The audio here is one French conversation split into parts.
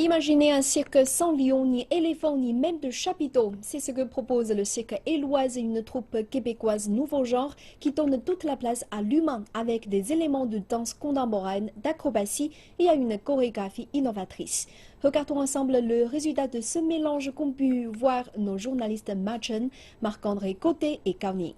Imaginez un cirque sans lions, ni éléphants, ni même de chapiteaux. C'est ce que propose le cirque Éloise, une troupe québécoise nouveau genre qui donne toute la place à l'humain avec des éléments de danse contemporaine, d'acrobatie et à une chorégraphie innovatrice. Regardons ensemble le résultat de ce mélange qu'ont pu voir nos journalistes Machen, Marc-André Côté et Kauni.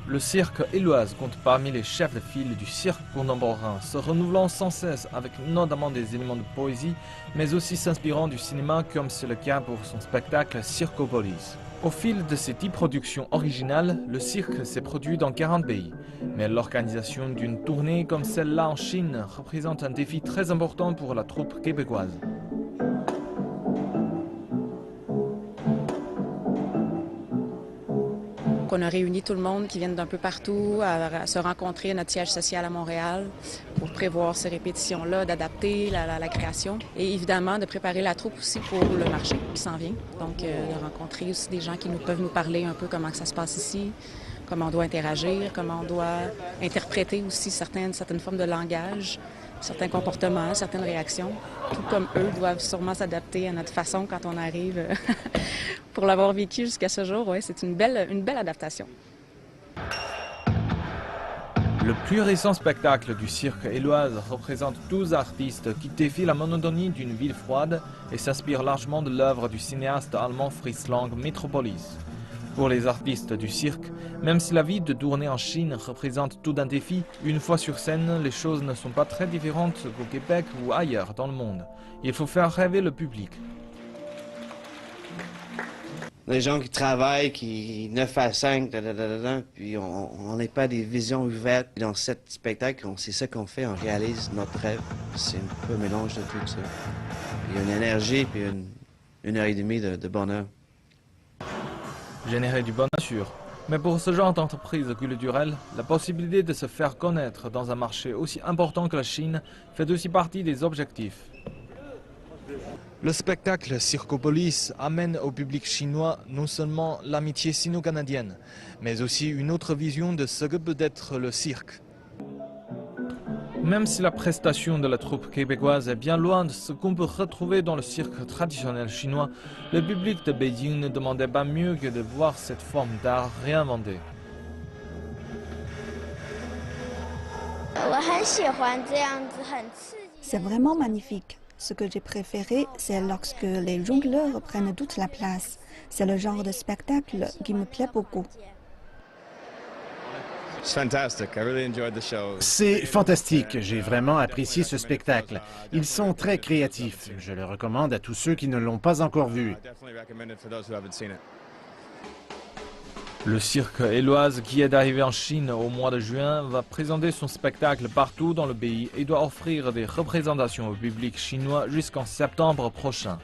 Le cirque Éloise compte parmi les chefs de file du cirque contemporain, se renouvelant sans cesse avec notamment des éléments de poésie, mais aussi s'inspirant du cinéma comme c'est le cas pour son spectacle Circopolis. Au fil de ces 10 productions originales, le cirque s'est produit dans 40 pays. Mais l'organisation d'une tournée comme celle-là en Chine représente un défi très important pour la troupe québécoise. On a réuni tout le monde qui viennent d'un peu partout à se rencontrer à notre siège social à Montréal pour prévoir ces répétitions-là, d'adapter la création et évidemment de préparer la troupe aussi pour le marché qui s'en vient. Donc de rencontrer aussi des gens qui peuvent nous parler un peu comment que ça se passe ici, comment on doit interagir, comment on doit interpréter aussi certaines formes de langage, certains comportements, certaines réactions. Tout comme eux doivent sûrement s'adapter à notre façon quand on arrive. Pour l'avoir vécu jusqu'à ce jour, ouais, c'est une belle adaptation. Le plus récent spectacle du cirque Éloise représente 12 artistes qui défient la monotonie d'une ville froide et s'inspirent largement de l'œuvre du cinéaste allemand Fritz Lang, Metropolis. Pour les artistes du cirque, même si la vie de tournée en Chine représente tout un défi, une fois sur scène, les choses ne sont pas très différentes qu'au Québec ou ailleurs dans le monde. Il faut faire rêver le public. Les gens qui travaillent, qui 9 à 5, puis on n'est pas des visions ouvertes. Dans ce spectacle, c'est ça qu'on fait, on réalise notre rêve. C'est un peu un mélange de tout ça. Il y a une énergie, puis une heure et demie de bonheur. Générer du bonheur, sûr. Mais pour ce genre d'entreprise culturelle, la possibilité de se faire connaître dans un marché aussi important que la Chine fait aussi partie des objectifs. Le spectacle Circopolis amène au public chinois non seulement l'amitié sino-canadienne, mais aussi une autre vision de ce que peut être le cirque. Même si la prestation de la troupe québécoise est bien loin de ce qu'on peut retrouver dans le cirque traditionnel chinois, le public de Beijing ne demandait pas mieux que de voir cette forme d'art réinventée. C'est vraiment magnifique. Ce que j'ai préféré, c'est lorsque les jongleurs prennent toute la place. C'est le genre de spectacle qui me plaît beaucoup. C'est fantastique, j'ai vraiment apprécié ce spectacle. Ils sont très créatifs, je le recommande à tous ceux qui ne l'ont pas encore vu. Le cirque Éloise, qui est d'arrivée en Chine au mois de juin, va présenter son spectacle partout dans le pays et doit offrir des représentations au public chinois jusqu'en septembre prochain.